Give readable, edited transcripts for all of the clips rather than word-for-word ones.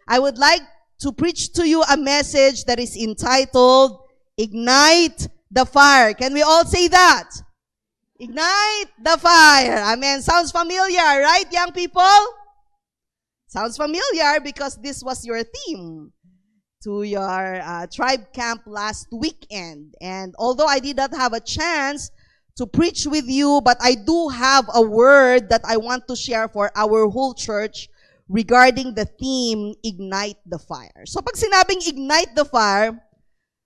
I would like to preach to you a message that is entitled, Ignite the Fire. Can we all say that? Ignite the fire. Amen. Sounds familiar, right, young people? Sounds familiar because this was your theme to your tribe camp last weekend. And although I did not have a chance to preach with you, but I do have a word that I want to share for our whole church regarding the theme, Ignite the Fire. So pag sinabing Ignite the Fire,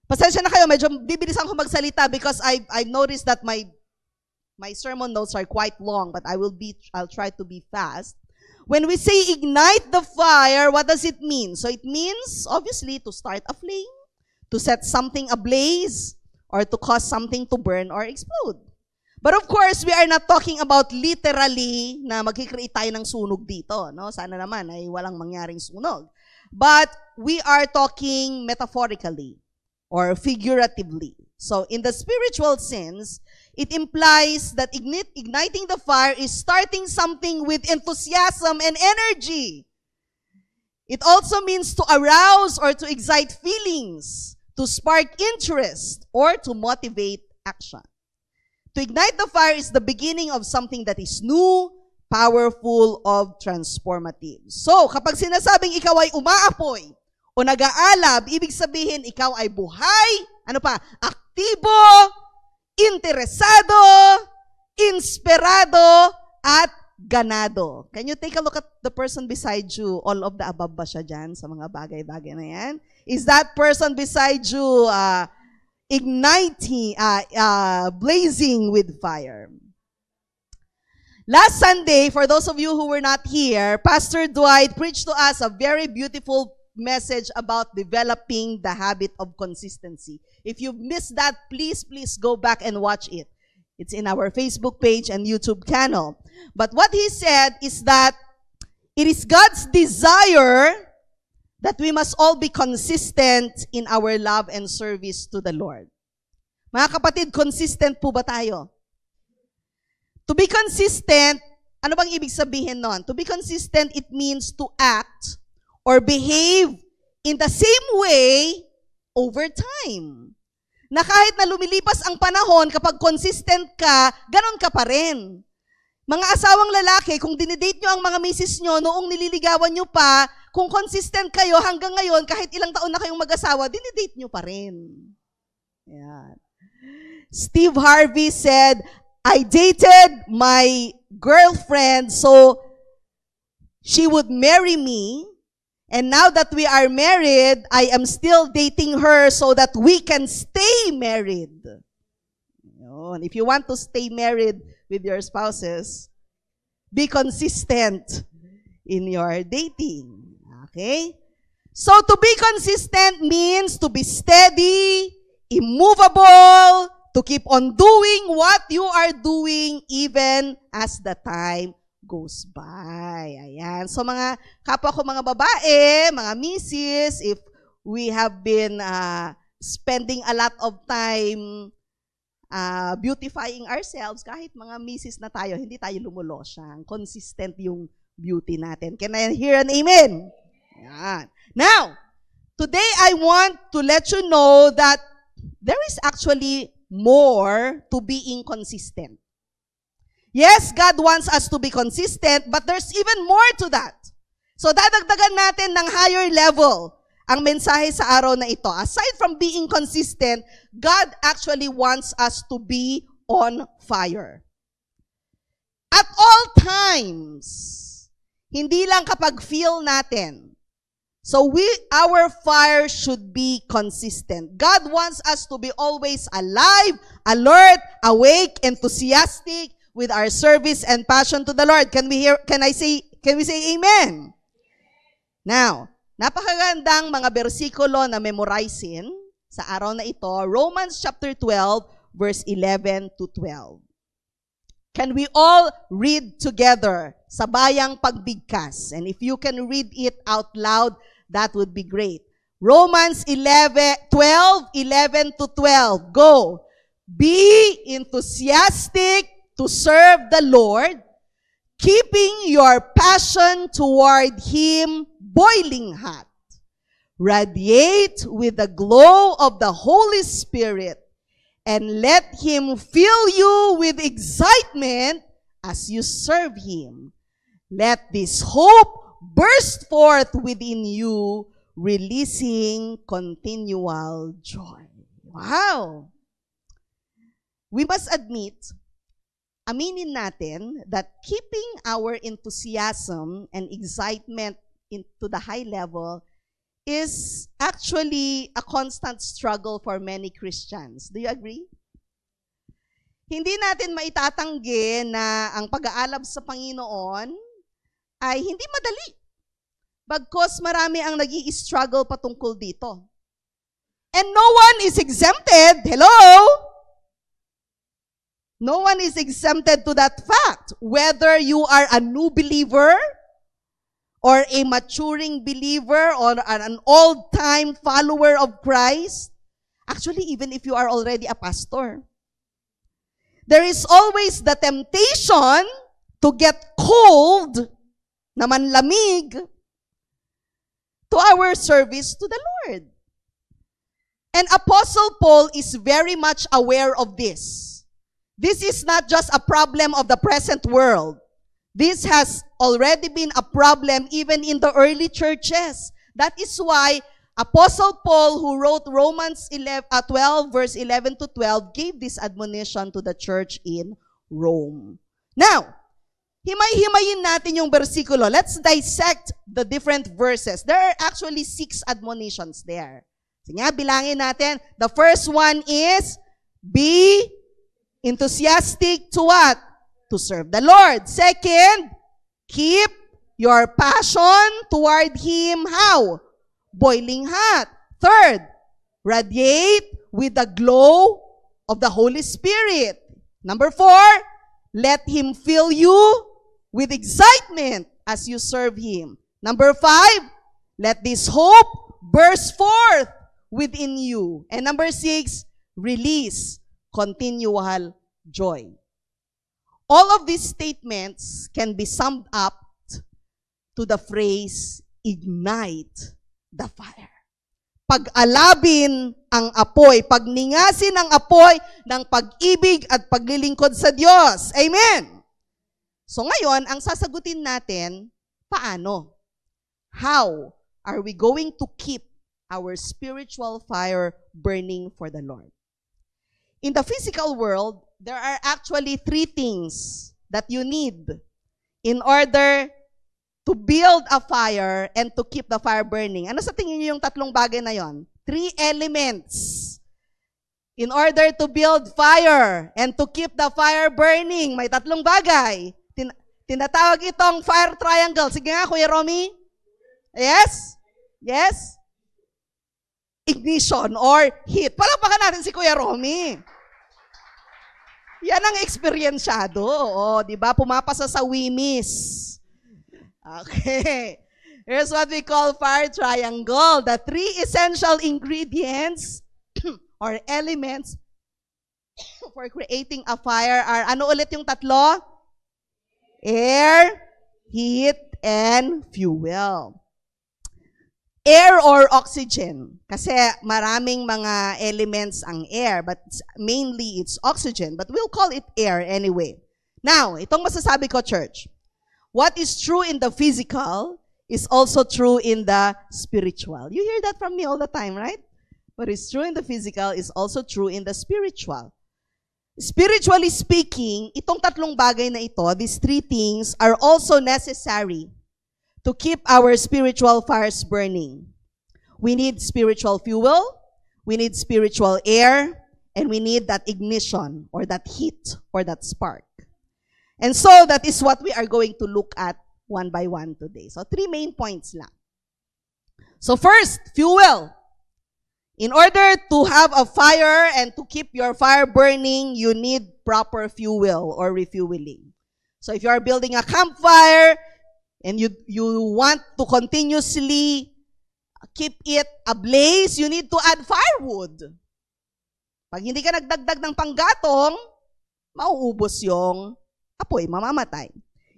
pasensya na kayo, medyo bibilisan ko magsalita because I noticed that my sermon notes are quite long, but I'll try to be fast. When we say ignite the fire, what does it mean? So it means, obviously, to start a flame, to set something ablaze, or to cause something to burn or explode. But of course, we are not talking about literally na magkikreate tayo ng sunog dito. No? Sana naman ay walang mangyaring sunog. But we are talking metaphorically or figuratively. So in the spiritual sense, it implies that igniting the fire is starting something with enthusiasm and energy. It also means to arouse or to excite feelings, to spark interest, or to motivate action. To ignite the fire is the beginning of something that is new, powerful, of transformative. So, kapag sinasabing ikaw ay umaapoy o nag-aalab, ibig sabihin ikaw ay buhay, aktibo, interesado, inspirado, at ganado. Can you take a look at the person beside you? All of the above ba siya dyan sa mga bagay-bagay na yan? Is that person beside you igniting, blazing with fire? Last Sunday, for those of you who were not here, Pastor Dwight preached to us a very beautiful message about developing the habit of consistency. If you've missed that, please go back and watch it. It's in our Facebook page and YouTube channel. But what he said is that it is God's desire that we must all be consistent in our love and service to the Lord. Mga kapatid, consistent po ba tayo? To be consistent, ano bang ibig sabihin nun? To be consistent, it means to act or behave in the same way over time. Na kahit na lumilipas ang panahon, kapag consistent ka, ganon ka pa rin. Mga asawang lalaki, kung dinidate nyo ang mga misis nyo, noong nililigawan nyo pa, kung consistent kayo hanggang ngayon, kahit ilang taon na kayong mag-asawa, dinidate nyo pa rin. Yan. Steve Harvey said, I dated my girlfriend so she would marry me. And now that we are married, I am still dating her so that we can stay married. If you want to stay married with your spouses, be consistent in your dating. Okay? So to be consistent means to be steady, immovable, to keep on doing what you are doing even as the time goes by. Ayan. So mga kapwa ko mga babae, mga misis, if we have been spending a lot of time beautifying ourselves, kahit mga misis na tayo, hindi tayo lumulosyang. Consistent yung beauty natin. Can I hear an amen? Ayan. Now, today I want to let you know that there is actually more to being consistent. Yes, God wants us to be consistent, but there's even more to that. So dadagdagan natin ng higher level ang mensahe sa araw na ito. Aside from being consistent, God actually wants us to be on fire. At all times, hindi lang kapag feel natin. So our fire should be consistent. God wants us to be always alive, alert, awake, enthusiastic, with our service and passion to the Lord. Can we say amen? Now, napakagandang mga bersikulo na memorizein sa araw na ito, Romans chapter 12, verse 11 to 12. Can we all read together sa bayang pagbigkas? And if you can read it out loud, that would be great. Romans 12, 11 to 12. Go. Be enthusiastic to serve the Lord, keeping your passion toward Him boiling hot. Radiate with the glow of the Holy Spirit, and let Him fill you with excitement as you serve Him. Let this hope burst forth within you, releasing continual joy. Wow! We must aminin natin that keeping our enthusiasm and excitement into the high level is actually a constant struggle for many Christians. Do you agree? Hindi natin maitatanggi na ang pag-aalab sa Panginoon ay hindi madali. Bagkus marami ang nag-i-struggle patungkol dito. And no one is exempted. Hello? No one is exempted to that fact. Whether you are a new believer, or a maturing believer, or an old-time follower of Christ. Actually, even if you are already a pastor. There is always the temptation to get cold, naman lamig, to our service to the Lord. And Apostle Paul is very much aware of this. This is not just a problem of the present world. This has already been a problem even in the early churches. That is why Apostle Paul, who wrote Romans 12, verse 11 to 12, gave this admonition to the church in Rome. Now, himay-himayin natin yung versikulo. Let's dissect the different verses. There are actually 6 admonitions there. Sige nga, bilangin natin. The first one is, be enthusiastic to what? To serve the Lord. Second, keep your passion toward Him, how? Boiling hot. Third, radiate with the glow of the Holy Spirit. Number 4, let Him fill you with excitement as you serve Him. Number 5, let this hope burst forth within you. And number 6, release continual joy. All of these statements can be summed up to the phrase, ignite the fire. Pag-alabin ang apoy, pagningasin ang apoy ng pag-ibig at paglilingkod sa Diyos. Amen! So ngayon, ang sasagutin natin, paano? How are we going to keep our spiritual fire burning for the Lord? In the physical world, there are actually 3 things that you need in order to build a fire and to keep the fire burning. Ano sa tingin niyo yung 3 bagay na yon? 3 elements. In order to build fire and to keep the fire burning, may 3 bagay. Tinatawag itong fire triangle. Sige nga, Kuya Romy. Yes? Yes? Ignition or heat. Palakpakan natin si Kuya Romy. Yan ang eksperyensyado. O, di ba? Pumapasa sa Wimis. Okay. Here's what we call fire triangle. The 3 essential ingredients or elements for creating a fire are, ano ulit yung 3? Air, heat, and fuel. Air or oxygen. Kasi maraming mga elements ang air, but mainly it's oxygen. But we'll call it air anyway. Now, itong masasabi ko, church. What is true in the physical is also true in the spiritual. You hear that from me all the time, right? What is true in the physical is also true in the spiritual. Spiritually speaking, itong 3 bagay na ito, these 3 things, are also necessary to keep our spiritual fires burning. We need spiritual fuel, we need spiritual air, and we need that ignition or that heat or that spark. And so that is what we are going to look at one by one today. So 3 main points lang. So first, fuel. In order to have a fire and to keep your fire burning, you need proper fuel or refueling. So if you are building a campfire and you want to continuously keep it ablaze, you need to add firewood. Pag hindi ka nagdagdag ng panggatong, mauubos yung apoy, mamamatay.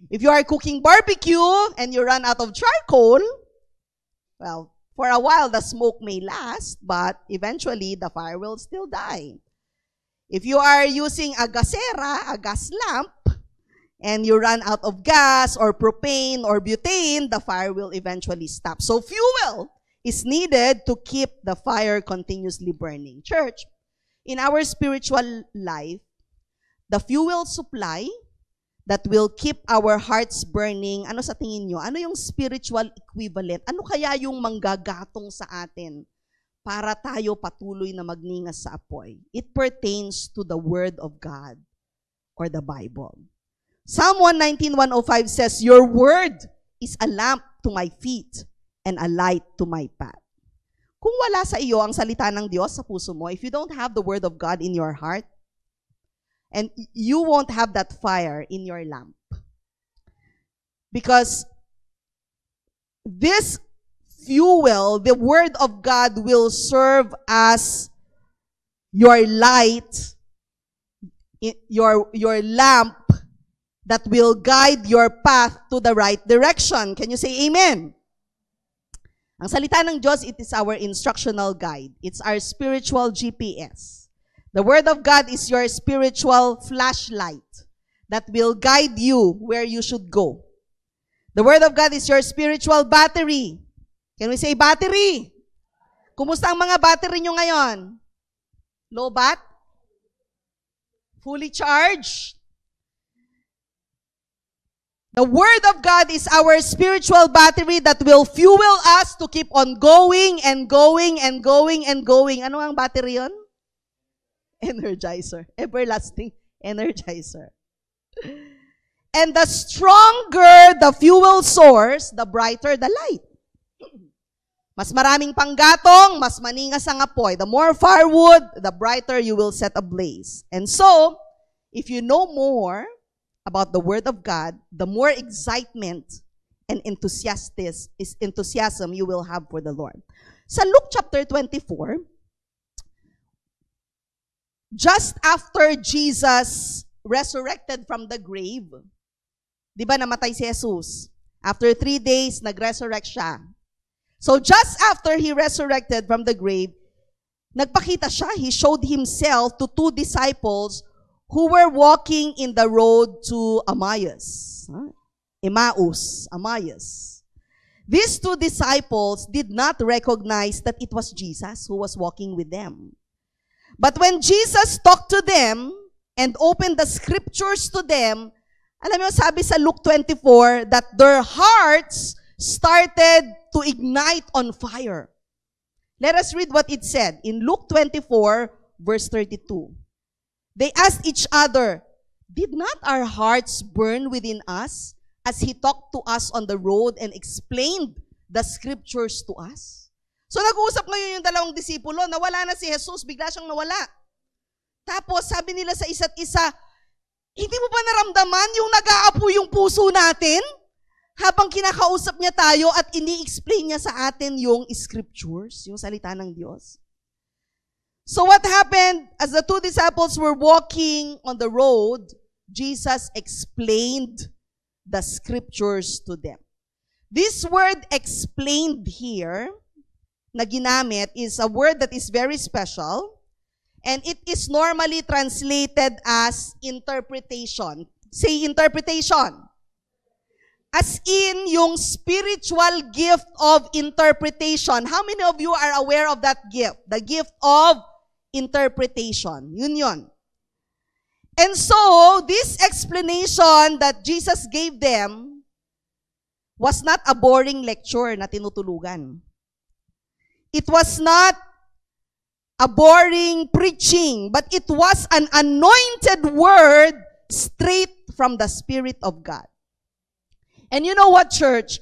If you are cooking barbecue and you run out of charcoal, Well, for a while, the smoke may last, but eventually, the fire will still die. If you are using a gasera, a gas lamp, and you run out of gas or propane or butane, the fire will eventually stop. So fuel is needed to keep the fire continuously burning. Church, in our spiritual life, the fuel supply that will keep our hearts burning, ano sa tingin nyo? Ano yung spiritual equivalent? Ano kaya yung manggagatong sa atin para tayo patuloy na magningas sa apoy? It pertains to the Word of God or the Bible. Psalm 119:105 says, "Your word is a lamp to my feet and a light to my path." Kung wala sa iyo ang salita ng Diyos sa puso mo, if you don't have the Word of God in your heart, and you won't have that fire in your lamp. Because this fuel, the Word of God, will serve as your light, your lamp, that will guide your path to the right direction. Can you say amen? Ang salita ng Diyos, it is our instructional guide. It's our spiritual GPS. The Word of God is your spiritual flashlight that will guide you where you should go. The Word of God is your spiritual battery. Can we say battery? Kumusta ang mga battery nyo ngayon? Low bat? Fully charged? The Word of God is our spiritual battery that will fuel us to keep on going and going and going and going. Ano ang battery yun? Energizer. Everlasting energizer. And the stronger the fuel source, the brighter the light. Mas maraming panggatong, mas maningas ang apoy. The more firewood, the brighter you will set ablaze. And so, if you know more about the Word of God, the more excitement and enthusiasm you will have for the Lord. Sa Luke chapter 24, just after Jesus resurrected from the grave, di ba namatay si Jesus? After 3 days, nag-resurrect siya. So just after He resurrected from the grave, nagpakita siya, He showed Himself to 2 disciples who were walking in the road to Emmaus. These 2 disciples did not recognize that it was Jesus who was walking with them. But when Jesus talked to them and opened the scriptures to them, alam mo, sabi sa Luke 24 that their hearts started to ignite on fire. Let us read what it said in Luke 24, verse 32. They asked each other, "Did not our hearts burn within us as He talked to us on the road and explained the scriptures to us?" So nag-uusap ngayon yung dalawang disipulo, nawala na si Jesus, bigla siyang nawala. Tapos sabi nila sa isa't isa, hindi mo ba naramdaman yung nag-aapoy yung puso natin? Habang kinakausap niya tayo at ini-explain niya sa atin yung scriptures, yung salita ng Diyos. So what happened as the 2 disciples were walking on the road, Jesus explained the scriptures to them. This word explained here na ginamit is a word that is very special, and it is normally translated as interpretation. Say interpretation. As in yung spiritual gift of interpretation. How many of you are aware of that gift? The gift of interpretation. Yun. And so, this explanation that Jesus gave them was not a boring lecture na tinutulugan. It was not a boring preaching, but it was an anointed word straight from the Spirit of God. And you know what, church?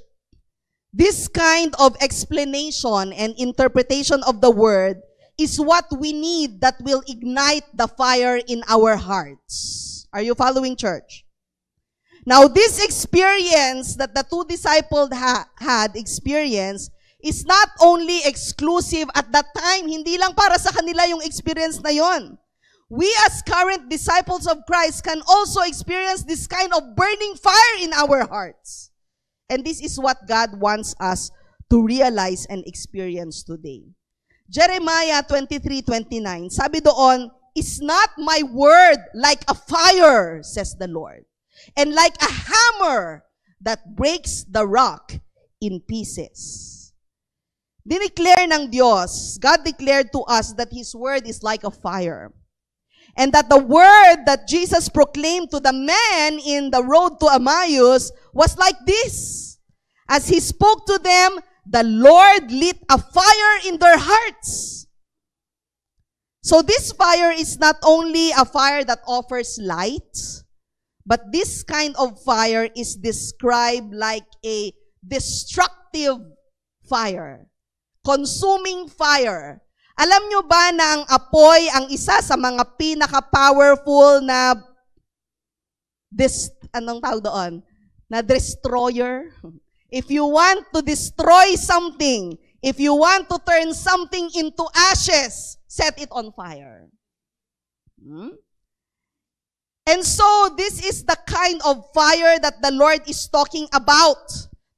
This kind of explanation and interpretation of the word is what we need that will ignite the fire in our hearts. Are you following, church? Now, this experience that the 2 disciples had experienced is not only exclusive at that time, hindi lang para sa kanila yung experience na yon. We as current disciples of Christ can also experience this kind of burning fire in our hearts. And this is what God wants us to realize and experience today. Jeremiah 23:29, sabi doon, "Is not my word like a fire, says the Lord, and like a hammer that breaks the rock in pieces." Dineclare ng Diyos, God declared to us that His word is like a fire. And that the word that Jesus proclaimed to the man in the road to Emmaus was like this. As He spoke to them, the Lord lit a fire in their hearts. So this fire is not only a fire that offers light, but this kind of fire is described like a destructive fire. Consuming fire. Alam nyo ba na ang apoy ang isa sa mga pinaka-powerful na anong tawag doon? Na destroyer? If you want to destroy something, if you want to turn something into ashes, set it on fire. And so, this is the kind of fire that the Lord is talking about.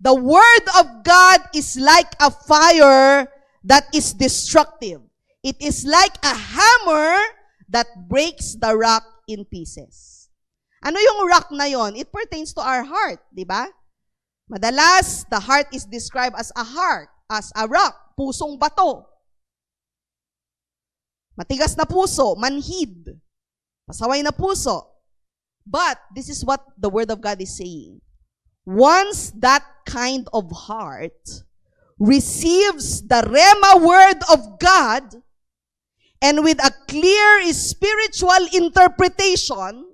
The Word of God is like a fire that is destructive. It is like a hammer that breaks the rock in pieces. Ano yung rock na yon? It pertains to our heart, di ba? Madalas, the heart is described as a rock, pusong bato. Matigas na puso, manhid, pasaway na puso. But, this is what the Word of God is saying. Once that kind of heart receives the Rhema word of God, and with a clear spiritual interpretation,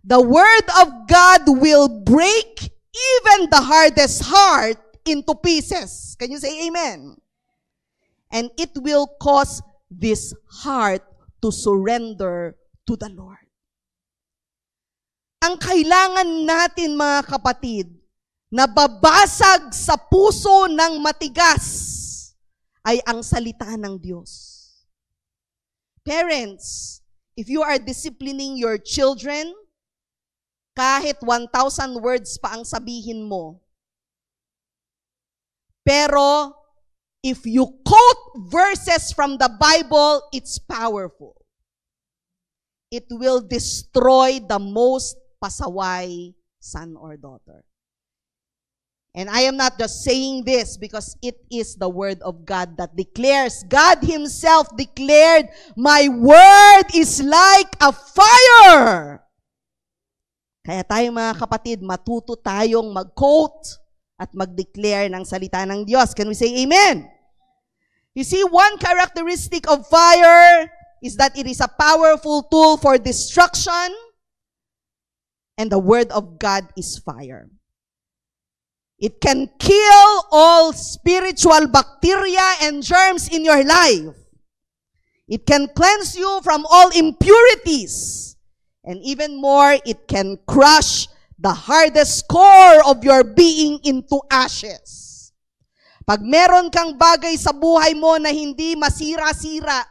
the word of God will break even the hardest heart into pieces. Can you say amen? And it will cause this heart to surrender to the Lord. Ang kailangan natin, mga kapatid, na babasag sa puso ng matigas ay ang salita ng Diyos. Parents, if you are disciplining your children, kahit 1,000 words pa ang sabihin mo, pero if you quote verses from the Bible, it's powerful. It will destroy the most pasaway son or daughter. And I am not just saying this because it is the word of God that declares. God Himself declared, "My word is like a fire." Kaya tayo, mga kapatid, matuto tayong mag-quote at mag-declare ng salita ng Diyos. Can we say amen? You see, one characteristic of fire is that it is a powerful tool for destruction. And the word of God is fire. It can kill all spiritual bacteria and germs in your life. It can cleanse you from all impurities. And even more, it can crush the hardest core of your being into ashes. Pag meron kang bagay sa buhay mo na hindi masira-sira,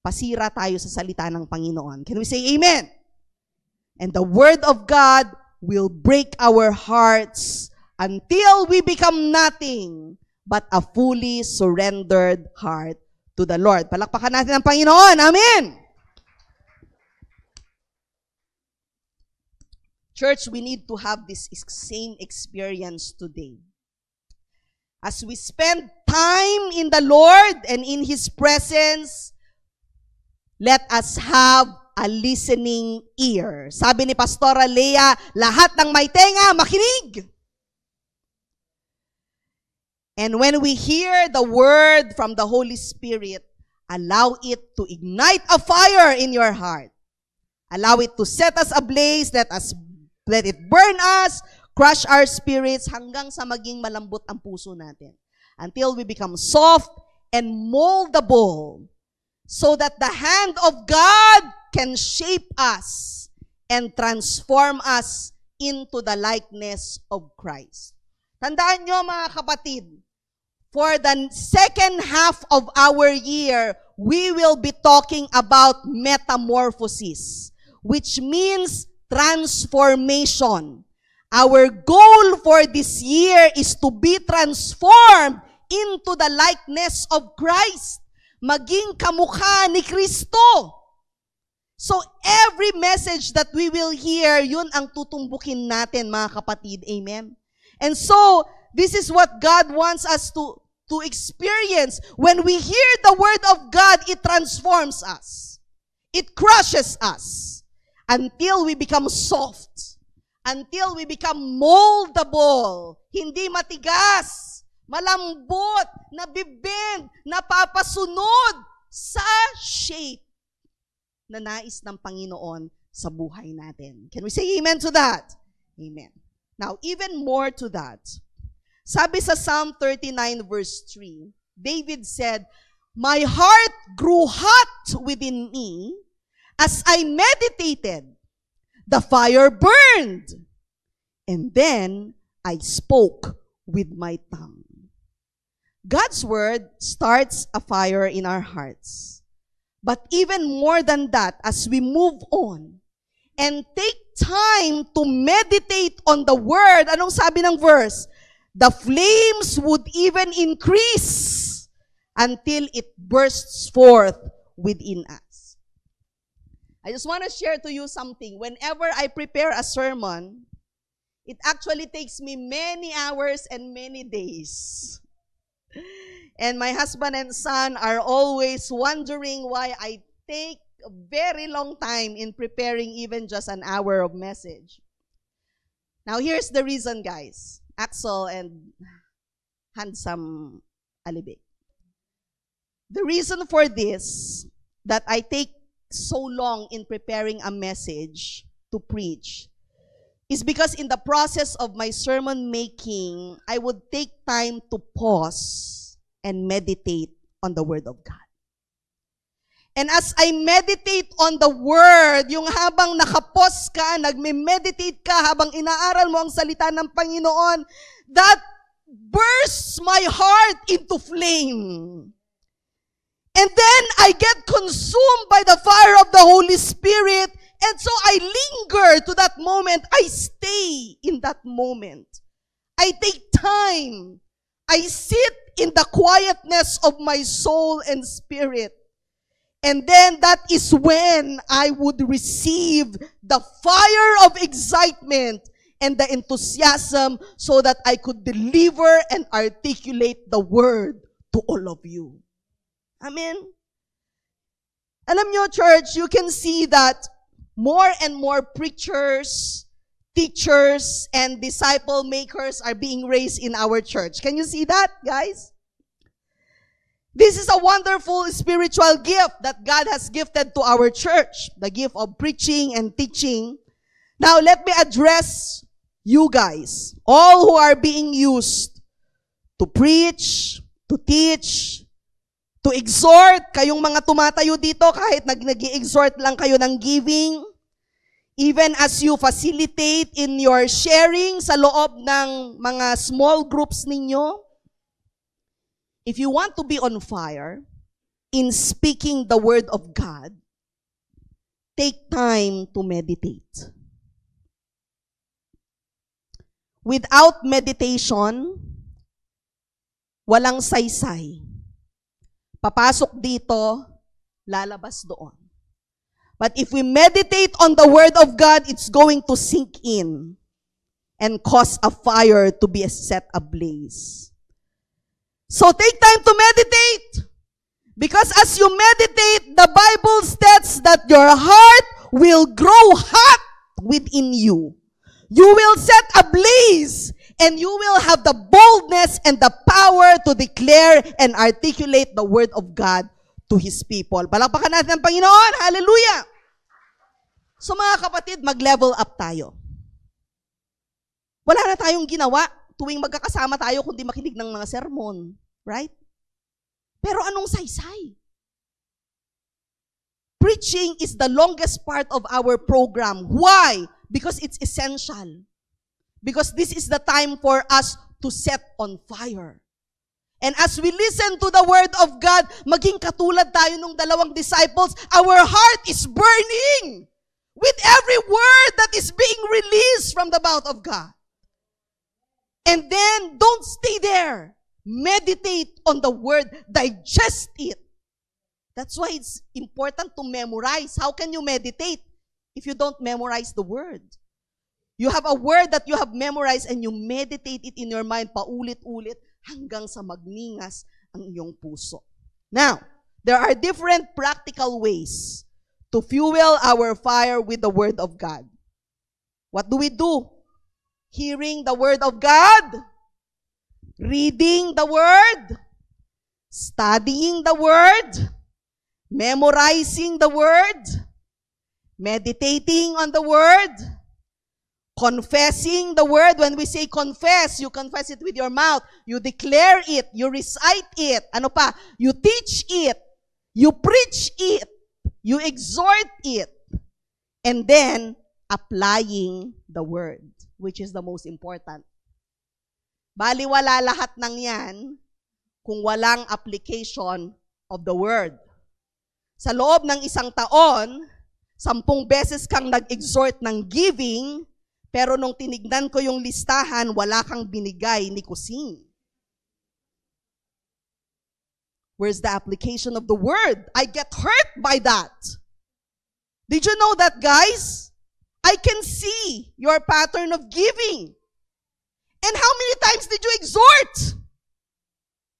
pasira tayo sa salita ng Panginoon. Can we say amen? And the word of God will break our hearts until we become nothing but a fully surrendered heart to the Lord. Palakpakan natin ang Panginoon. Amen! Church, we need to have this same experience today. As we spend time in the Lord and in His presence, let us have a listening ear. Sabi ni Pastora Leah, lahat ng may tenga, makinig. And when we hear the word from the Holy Spirit, allow it to ignite a fire in your heart. Allow it to set us ablaze, let it burn us, crush our spirits, hanggang sa maging malambot ang puso natin. Until we become soft and moldable, so that the hand of God can shape us and transform us into the likeness of Christ. Tandaan nyo, mga kapatid, for the second half of our year, we will be talking about metamorphosis, which means transformation. Our goal for this year is to be transformed into the likeness of Christ. Maging kamukha ni Kristo. So every message that we will hear, yun ang tutumbukin natin, mga kapatid. Amen? And so, this is what God wants us to experience. When we hear the word of God, it transforms us. It crushes us until we become soft. Until we become moldable. Hindi matigas, malambot, nabibend, napapasunod sa shape na nais ng Panginoon sa buhay natin. Can we say amen to that? Amen. Now, even more to that, sabi sa Psalm 39 verse 3, David said, "My heart grew hot within me as I meditated. The fire burned, and then I spoke with my tongue." God's word starts a fire in our hearts. But even more than that, as we move on and take time to meditate on the word, anong sabi ng verse? The flames would even increase until it bursts forth within us. I just want to share to you something. Whenever I prepare a sermon, it actually takes me many hours and many days. And my husband and son are always wondering why I take a very long time in preparing even just an hour of message. Now, here's the reason, guys. Axel and handsome Alibig. The reason for this, that I take so long in preparing a message to preach, is because in the process of my sermon making, I would take time to pause and meditate on the Word of God. And as I meditate on the Word, yung habang nakapos ka, nagme-meditate ka, habang inaaral mo ang salita ng Panginoon, that bursts my heart into flame. And then I get consumed by the fire of the Holy Spirit, and so I linger to that moment. I stay in that moment. I take time. I sit in the quietness of my soul and spirit. And then that is when I would receive the fire of excitement and the enthusiasm so that I could deliver and articulate the word to all of you. Amen? Alam nyo, church, you can see that more and more preachers, teachers, and disciple makers are being raised in our church. Can you see that, guys? This is a wonderful spiritual gift that God has gifted to our church, the gift of preaching and teaching. Now, let me address you guys, all who are being used to preach, to teach, to exhort. Kayong mga tumatayo dito, kahit nag-exhort lang kayo ng giving, even as you facilitate in your sharing sa loob ng mga small groups ninyo, if you want to be on fire in speaking the word of God, take time to meditate. Without meditation, walang saysay. Papasok dito, lalabas doon. But if we meditate on the word of God, it's going to sink in and cause a fire to be set ablaze. So take time to meditate. Because as you meditate, the Bible states that your heart will grow hot within you. You will set ablaze, and you will have the boldness and the power to declare and articulate the word of God to His people. Palakpakan natin ang Panginoon. Hallelujah! So mga kapatid, mag-level up tayo. Wala na tayong ginawa tuwing magkakasama tayo kundi makinig ng mga sermon. Right? Pero anong saysay? Preaching is the longest part of our program. Why? Because it's essential. Because this is the time for us to set on fire. And as we listen to the word of God, maging katulad tayo ng dalawang disciples, our heart is burning with every word that is being released from the mouth of God. And then, don't stay there. Meditate on the word. Digest it. That's why it's important to memorize. How can you meditate if you don't memorize the word? You have a word that you have memorized and you meditate it in your mind paulit-ulit hanggang sa magningas ang iyong puso. Now, there are different practical ways to fuel our fire with the word of God. What do we do? Hearing the word of God, reading the word, studying the word, memorizing the word, meditating on the word, confessing the word. When we say confess, you confess it with your mouth. You declare it. You recite it. Ano pa? You teach it. You preach it. You exhort it. And then, applying the word, which is the most important. Baliwala lahat ng yan kung walang application of the word. Sa loob ng isang taon, 10 beses kang nag-exhort ng giving, pero nung tinignan ko yung listahan, wala kang binigay ni Kusing. Where's the application of the word? I get hurt by that. Did you know that, guys? I can see your pattern of giving. And how many times did you exhort?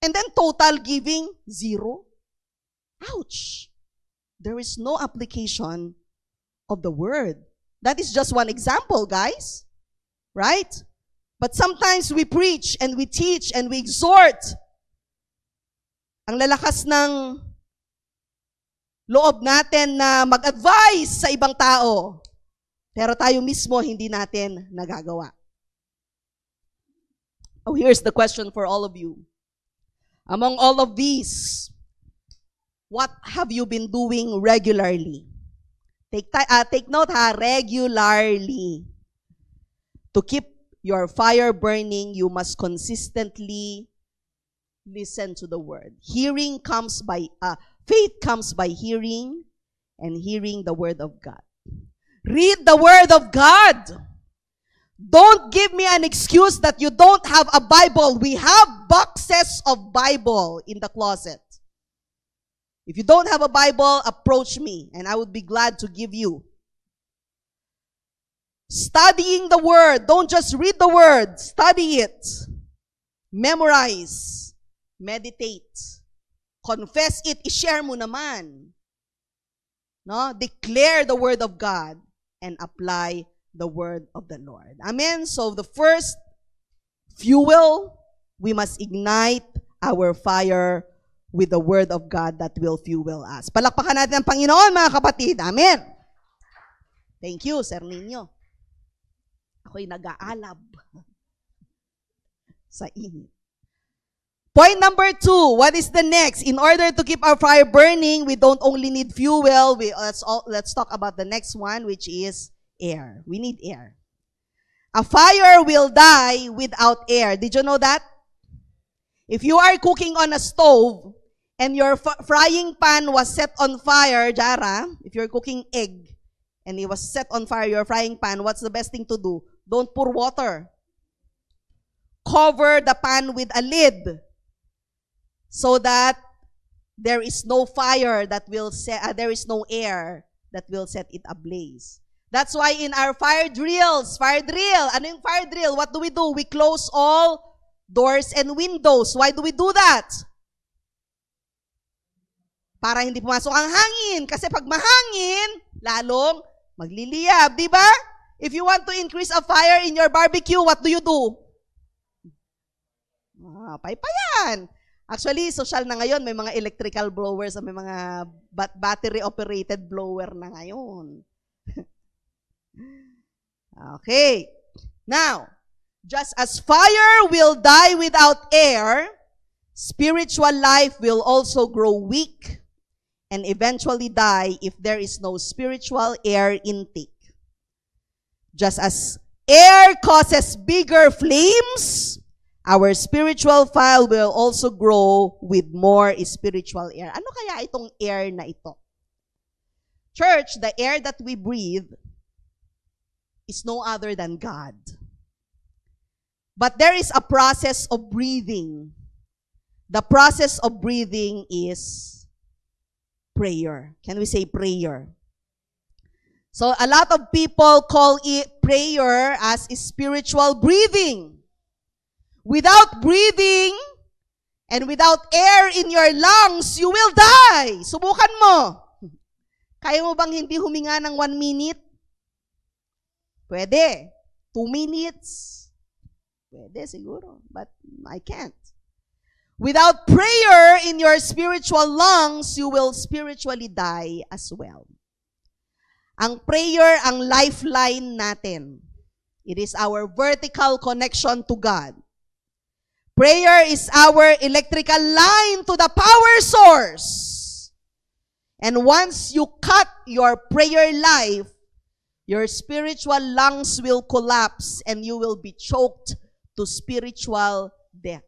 And then total giving, 0. Ouch. There is no application of the word. That is just one example, guys. Right? But sometimes we preach and we teach and we exhort. Ang lalakas ng loob natin na mag-advise sa ibang tao. Pero tayo mismo hindi natin nagagawa. Oh, here's the question for all of you. Among all of these, what have you been doing regularly? Take note ha, regularly. To keep your fire burning, you must consistently listen to the word. Faith comes by hearing, and hearing the word of God. Read the word of God. Don't give me an excuse that you don't have a Bible. We have boxes of Bible in the closet. If you don't have a Bible, approach me and I would be glad to give you. Studying the word. Don't just read the word. Study it. Memorize. Meditate. Confess it. I-share mo naman. No? Declare the word of God and apply the word of the Lord. Amen? So the first fuel, we must ignite our fire with the word of God that will fuel us. Palakpakan natin ang Panginoon, mga kapatid. Amen? Thank you, Sir Nino. Ako'y nag-aalab sa init. Point number 2, what is the next? In order to keep our fire burning, we don't only need fuel. Let's talk about the next one, which is air. We need air. A fire will die without air. Did you know that? If you are cooking on a stove and your frying pan was set on fire, Jara, if you're cooking egg and it was set on fire, your frying pan, what's the best thing to do? Don't pour water. Cover the pan with a lid so that there is no fire that will there is no air that will set it ablaze. That's why in our fire drill, ano yung fire drill? What do? We close all doors and windows. Why do we do that? Para hindi pumasok ang hangin. Kasi pag mahangin, lalong magliliyab. Di ba? If you want to increase a fire in your barbecue, what do? Paypayan. Actually, social na ngayon, may mga electrical blowers, may mga battery-operated blower na ngayon. Okay. Now, just as fire will die without air, spiritual life will also grow weak and eventually die if there is no spiritual air intake. Just as air causes bigger flames, our spiritual fire will also grow with more spiritual air. Ano kaya itong air na ito? Church, the air that we breathe is no other than God. But there is a process of breathing. The process of breathing is prayer. Can we say prayer? So a lot of people call it prayer as spiritual breathing. Without breathing and without air in your lungs, you will die. Subukan mo. Kaya mo bang hindi huminga ng 1 minute? Pwede. 2 minutes? Pwede siguro, but I can't. Without prayer in your spiritual lungs, you will spiritually die as well. Ang prayer, ang lifeline natin. It is our vertical connection to God. Prayer is our electrical line to the power source. And once you cut your prayer life, your spiritual lungs will collapse and you will be choked to spiritual death.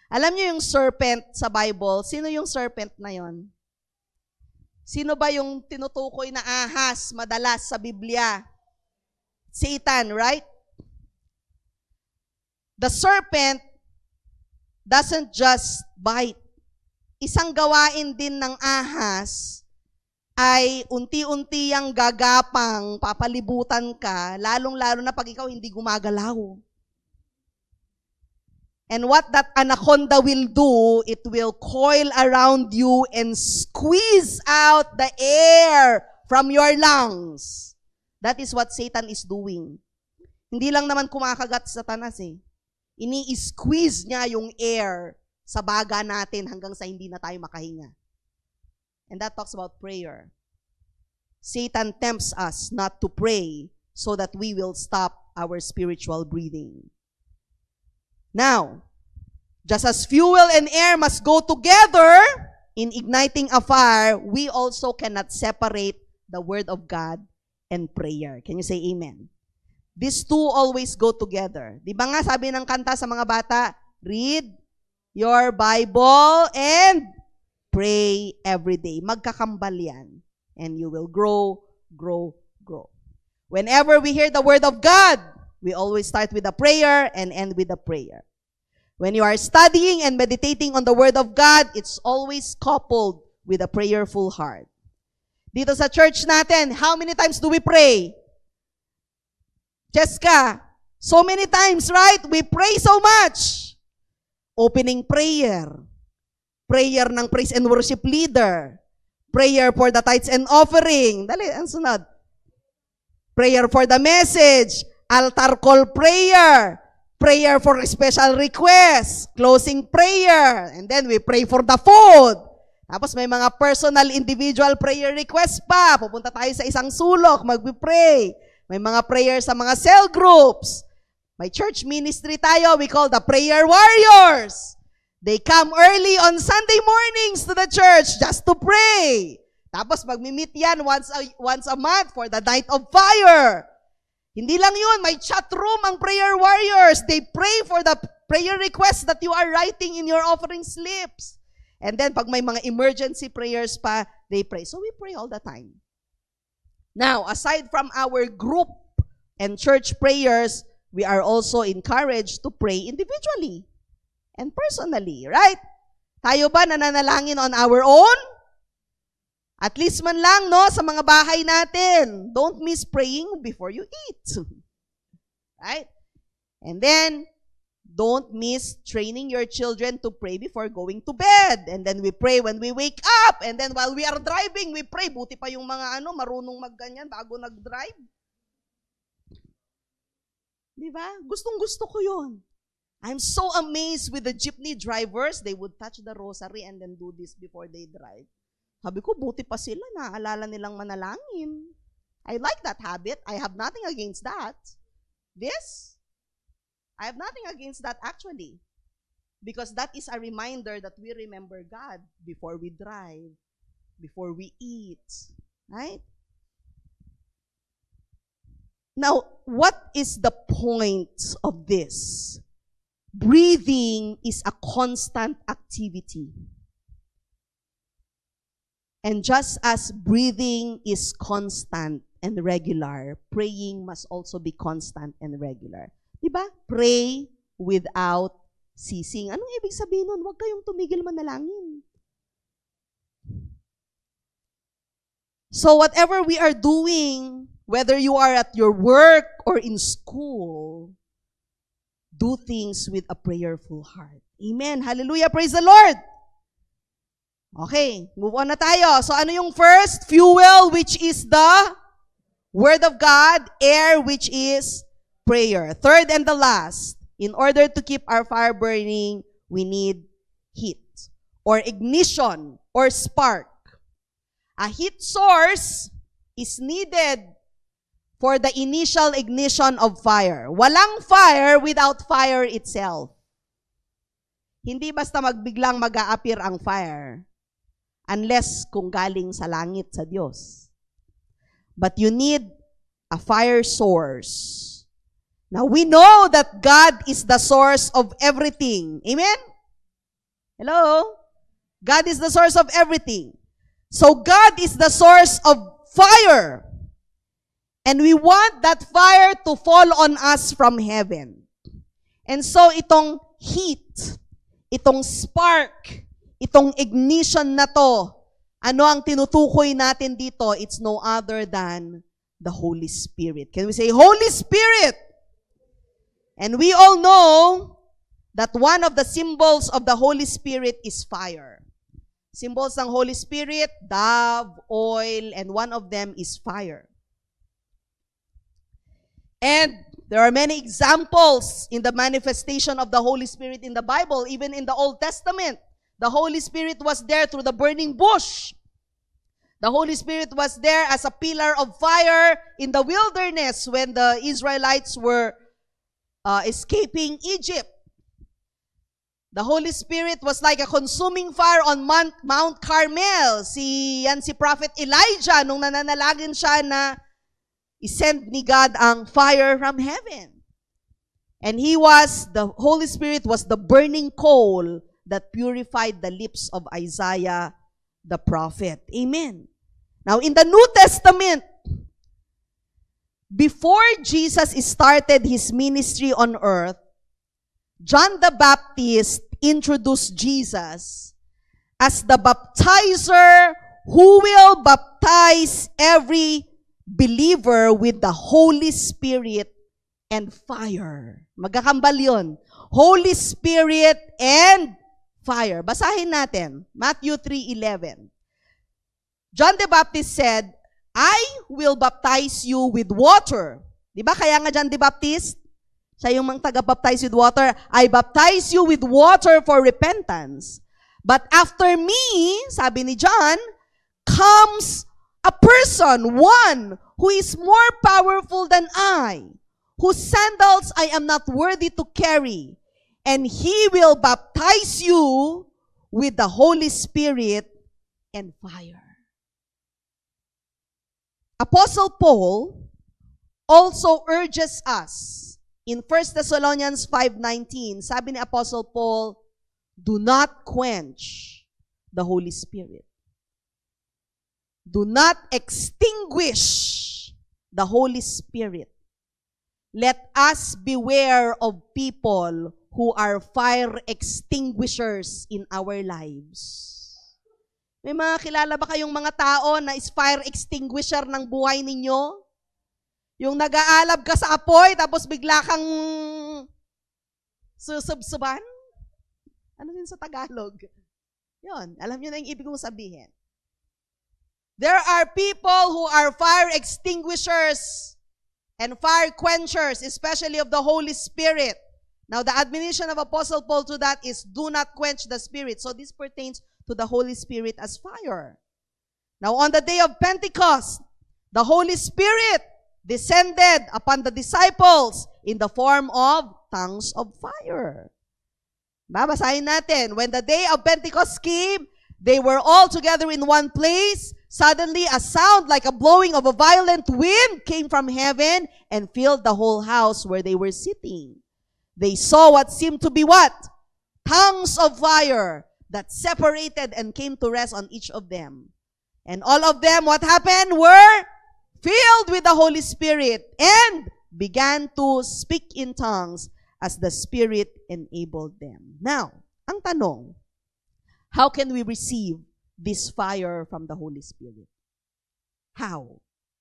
Alam niyo yung serpent sa Bible? Sino yung serpent na yon? Sino ba yung tinutukoy na ahas madalas sa Biblia? Satan, right? The serpent doesn't just bite. Isang gawain din ng ahas ay unti-unti yang gagapang, papalibutan ka, lalong-lalo na pag ikaw hindi gumagalaw. And what that anaconda will do, it will coil around you and squeeze out the air from your lungs. That is what Satan is doing. Hindi lang naman kumakagat sa Satanas eh. Ini-squeeze niya yung air sa baga natin hanggang sa hindi na tayo makahinga. And that talks about prayer. Satan tempts us not to pray so that we will stop our spiritual breathing. Now, just as fuel and air must go together in igniting a fire, we also cannot separate the Word of God and prayer. Can you say amen? These two always go together. Di ba nga sabi ng kanta sa mga bata, read your Bible and pray every day. Magkakambal yan. And you will grow, grow, grow. Whenever we hear the Word of God, we always start with a prayer and end with a prayer. When you are studying and meditating on the Word of God, it's always coupled with a prayerful heart. Dito sa church natin, how many times do we pray? Jessica, so many times, right? We pray so much. Opening prayer. Prayer ng praise and worship leader. Prayer for the tithes and offering. Dali, ang sunod. Prayer for the message. Altar call prayer. Prayer for special requests, closing prayer, and then we pray for the food. Tapos may mga personal, individual prayer requests pa. Pupunta tayo sa isang sulok, mag-pray. May mga prayer sa mga cell groups. May church ministry tayo, we call the prayer warriors. They come early on Sunday mornings to the church just to pray. Tapos magmi-meet yan once a month for the night of fire. Hindi lang yun, may chat room ang prayer warriors. They pray for the prayer requests that you are writing in your offering slips. And then, pag may mga emergency prayers pa, they pray. So we pray all the time. Now, aside from our group and church prayers, we are also encouraged to pray individually and personally, right? Tayo ba nananalangin on our own? At least man lang, no, sa mga bahay natin. Don't miss praying before you eat. Right? And then, don't miss training your children to pray before going to bed. And then we pray when we wake up. And then while we are driving, we pray. Buti pa yung mga marunong magganyan bago nag-drive. Di ba? Gustong-gusto ko yun. I'm so amazed with the jeepney drivers. They would touch the rosary and then do this before they drive. Sabi ko, buti pa sila, naaalala nilang manalangin. I like that habit. I have nothing against that. I have nothing against that actually. Because that is a reminder that we remember God before we drive, before we eat. Right? Now, what is the point of this? Breathing is a constant activity. And just as breathing is constant and regular, praying must also be constant and regular. Diba? Pray without ceasing. Anong ibig sabihin nun? Huwag kayong tumigil manalangin. So whatever we are doing, whether you are at your work or in school, do things with a prayerful heart. Amen. Hallelujah. Praise the Lord. Okay, move on na tayo. So ano yung first? Fuel, which is the Word of God. Air, which is prayer. Third and the last, in order to keep our fire burning, we need heat or ignition or spark. A heat source is needed for the initial ignition of fire. Walang fire without fire itself. Hindi basta magbiglang mag-a-appear ang fire unless kung galing sa langit sa Diyos. But you need a fire source. Now, we know that God is the source of everything. Amen? Hello? God is the source of everything. So, God is the source of fire. And we want that fire to fall on us from heaven. And so, itong heat, itong spark, itong ignition na to, ano ang tinutukoy natin dito? It's no other than the Holy Spirit. Can we say, Holy Spirit? And we all know that one of the symbols of the Holy Spirit is fire. Symbols ng Holy Spirit, dove, oil, and one of them is fire. And there are many examples in the manifestation of the Holy Spirit in the Bible, even in the Old Testament. The Holy Spirit was there through the burning bush. The Holy Spirit was there as a pillar of fire in the wilderness when the Israelites were escaping Egypt. The Holy Spirit was like a consuming fire on Mount Carmel. Yan si Prophet Elijah nung nananalangin siya na isend ni God ang fire from heaven. And the Holy Spirit was the burning coal that purified the lips of Isaiah the prophet. Amen. Now, in the New Testament, before Jesus started his ministry on earth, John the Baptist introduced Jesus as the baptizer who will baptize every believer with the Holy Spirit and fire. Magkakambal yun. Holy Spirit and fire. Basahin natin. Matthew 3:11. John the Baptist said, I will baptize you with water. Diba? Kaya nga John the Baptist, siya yung mga taga-baptize with water. I baptize you with water for repentance. But after me, sabi ni John, comes a person, one who is more powerful than I, whose sandals I am not worthy to carry. And he will baptize you with the Holy Spirit and fire. Apostle Paul also urges us in 1 Thessalonians 5:19, sabi ni Apostle Paul, do not quench the Holy Spirit. Do not extinguish the Holy Spirit. Let us beware of people who are fire extinguishers in our lives. May mga kilala ba kayong mga tao na is fire extinguisher ng buhay ninyo? Yung nag-aalab ka sa apoy, tapos bigla kang susubsuban? Ano yun sa Tagalog? Yun, alam nyo na yung ibig kong sabihin. There are people who are fire extinguishers and fire quenchers, especially of the Holy Spirit. Now, the admonition of Apostle Paul to that is, do not quench the Spirit. So this pertains to the Holy Spirit as fire. Now, on the day of Pentecost, the Holy Spirit descended upon the disciples in the form of tongues of fire. Babasahin natin. When the day of Pentecost came, they were all together in one place. Suddenly, a sound like a blowing of a violent wind came from heaven and filled the whole house where they were sitting. They saw what seemed to be what? Tongues of fire that separated and came to rest on each of them. And all of them, what happened? Were filled with the Holy Spirit and began to speak in tongues as the Spirit enabled them. Now, ang tanong, how can we receive this fire from the Holy Spirit? How?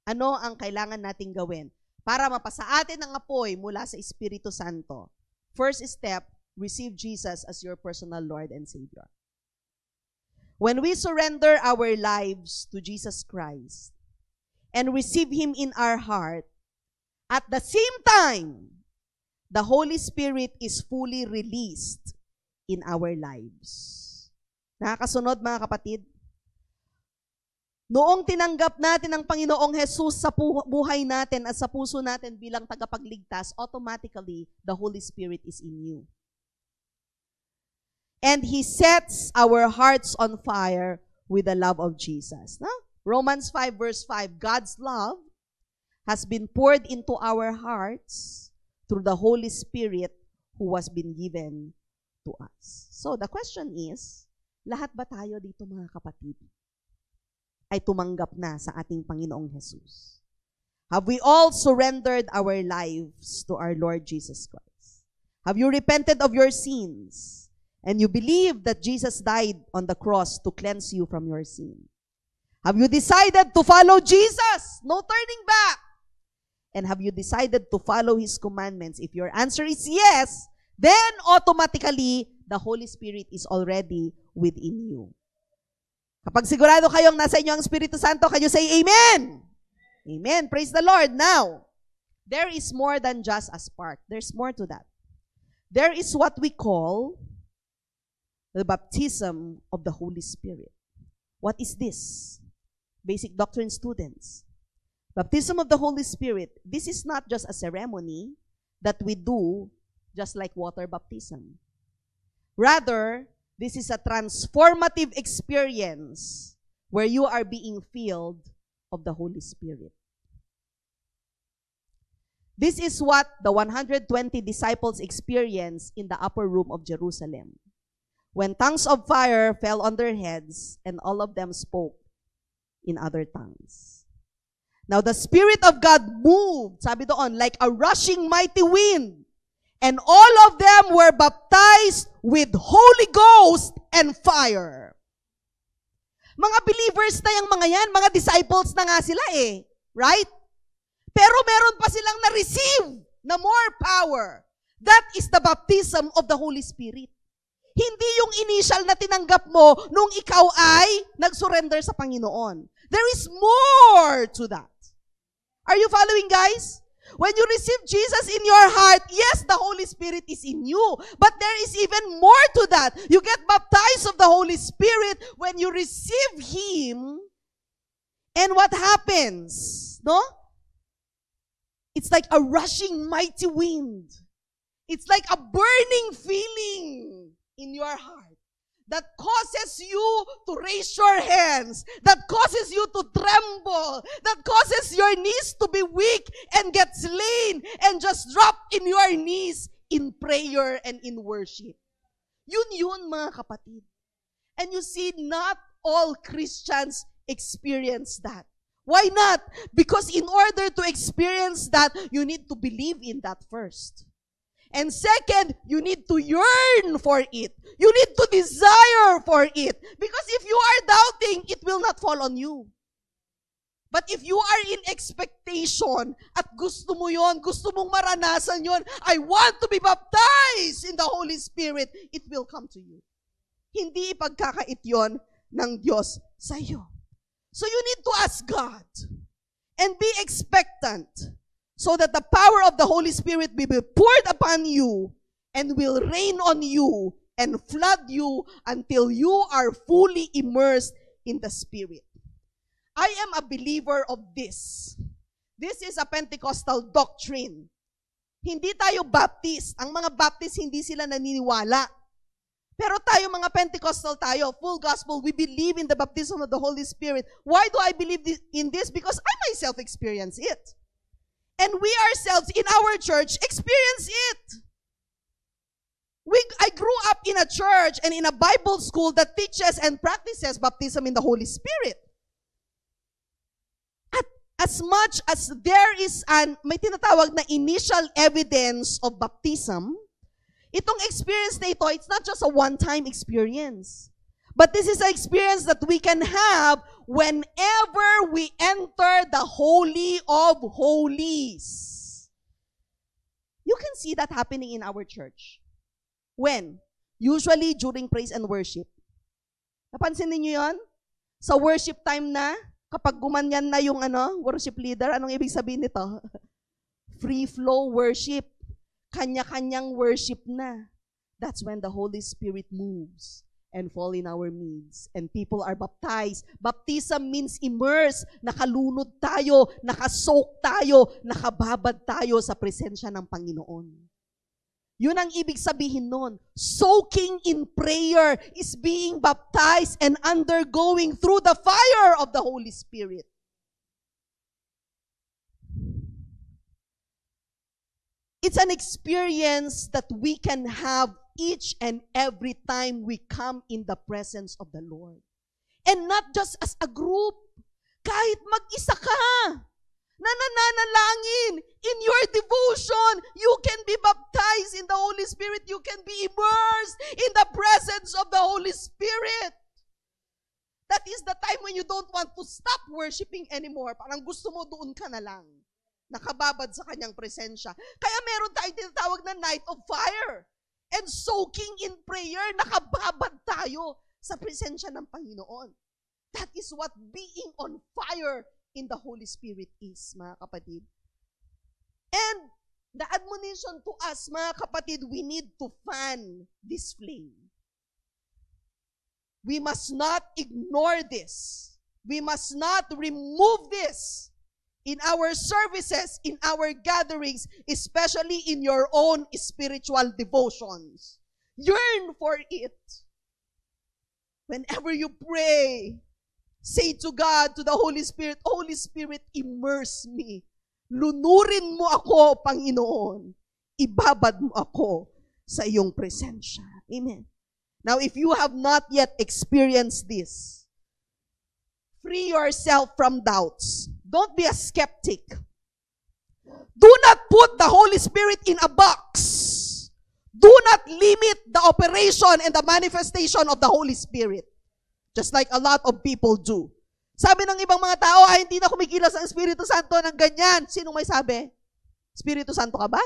Ano ang kailangan nating gawin para mapasa atin ang apoy mula sa Espiritu Santo? First step, receive Jesus as your personal Lord and Savior. When we surrender our lives to Jesus Christ and receive Him in our heart, at the same time, the Holy Spirit is fully released in our lives. Nakakasunod mga kapatid? Noong tinanggap natin ang Panginoong Jesus sa buhay natin at sa puso natin bilang tagapagligtas, automatically, the Holy Spirit is in you. And He sets our hearts on fire with the love of Jesus. No? Romans 5 verse 5, God's love has been poured into our hearts through the Holy Spirit who was been given to us. So the question is, lahat ba tayo dito mga kapatid ay tumanggap na sa ating Panginoong Jesus? Have we all surrendered our lives to our Lord Jesus Christ? Have you repented of your sins and you believe that Jesus died on the cross to cleanse you from your sin? Have you decided to follow Jesus? No turning back. And have you decided to follow His commandments? If your answer is yes, then automatically, the Holy Spirit is already within you. Kapag sigurado kayong nasa inyo ang Espiritu Santo, can you say Amen? Amen. Praise the Lord. Now, there is more than just a spark. There's more to that. There is what we call the baptism of the Holy Spirit. What is this? Basic doctrine students. Baptism of the Holy Spirit, this is not just a ceremony that we do just like water baptism. Rather, this is a transformative experience where you are being filled of the Holy Spirit. This is what the 120 disciples experienced in the upper room of Jerusalem, when tongues of fire fell on their heads and all of them spoke in other tongues. Now the Spirit of God moved, sabi doon, like a rushing mighty wind. And all of them were baptized with Holy Ghost and fire. Mga believers na yung mga yan, mga disciples na nga sila eh. Right? Pero meron pa silang na-receive na more power. That is the baptism of the Holy Spirit. Hindi yung initial na tinanggap mo nung ikaw ay nag-surrender sa Panginoon. There is more to that. Are you following, guys? When you receive Jesus in your heart, yes, the Holy Spirit is in you. But there is even more to that. You get baptized of the Holy Spirit when you receive Him. And what happens? No? It's like a rushing mighty wind. It's like a burning feeling in your heart that causes you to raise your hands, that causes you to tremble, that causes your knees to be weak and get slain and just drop in your knees in prayer and in worship. Yun mga kapatid. And you see, not all Christians experience that. Why not? Because in order to experience that, you need to believe in that first. And second, you need to yearn for it. You need to desire for it. Because if you are doubting, it will not fall on you. But if you are in expectation at gusto mo yon, gusto mong maranasan yon, I want to be baptized in the Holy Spirit, it will come to you. Hindi ipagkakait yon ng Diyos sa iyo. So you need to ask God and be expectant, so that the power of the Holy Spirit will be poured upon you and will rain on you and flood you until you are fully immersed in the Spirit. I am a believer of this. This is a Pentecostal doctrine. Hindi tayo Baptist. Ang mga Baptist, hindi sila naniniwala. Pero tayo, mga Pentecostal tayo, full gospel, we believe in the baptism of the Holy Spirit. Why do I believe in this? Because I myself experience it. And we ourselves in our church experience it. I grew up in a church and in a Bible school that teaches and practices baptism in the Holy Spirit. At as much as there is may tinatawag na initial evidence of baptism, itong experience na ito, it's not just a one-time experience. But this is an experience that we can have whenever we enter the Holy of Holies. You can see that happening in our church. When? Usually during praise and worship. Napansin niyo yon? Sa worship time na, kapag gumanyan na yung worship leader, anong ibig sabihin nito? Free flow worship. Kanya-kanyang worship na. That's when the Holy Spirit moves and fall in our midst. And people are baptized. Baptism means immerse. Nakalunod tayo, nakasoak tayo, nakababad tayo sa presensya ng Panginoon. Yun ang ibig sabihin nun. Soaking in prayer is being baptized and undergoing through the fire of the Holy Spirit. It's an experience that we can have each and every time we come in the presence of the Lord. And not just as a group. Kahit mag-isa ka, nananalangin, in your devotion, you can be baptized in the Holy Spirit. You can be immersed in the presence of the Holy Spirit. That is the time when you don't want to stop worshiping anymore. Parang gusto mo doon ka na lang. Nakababad sa kanyang presensya. Kaya meron tayong tinatawag na night of fire. And soaking in prayer, nakababad tayo sa presensya ng Panginoon. That is what being on fire in the Holy Spirit is, mga kapatid. And the admonition to us, mga kapatid, we need to fan this flame. We must not ignore this. We must not remove this in our services, in our gatherings, especially in your own spiritual devotions. Yearn for it. Whenever you pray, say to God, to the Holy Spirit, Holy Spirit, immerse me. Lunurin mo ako, Panginoon. Ibabad mo ako sa iyong presensya. Amen. Now, if you have not yet experienced this, free yourself from doubts. Don't be a skeptic. Do not put the Holy Spirit in a box. Do not limit the operation and the manifestation of the Holy Spirit. Just like a lot of people do. Sabi ng ibang mga tao, hindi na kumikilos ang Espiritu Santo ng ganyan. Sinong may sabi? Espiritu Santo ka ba?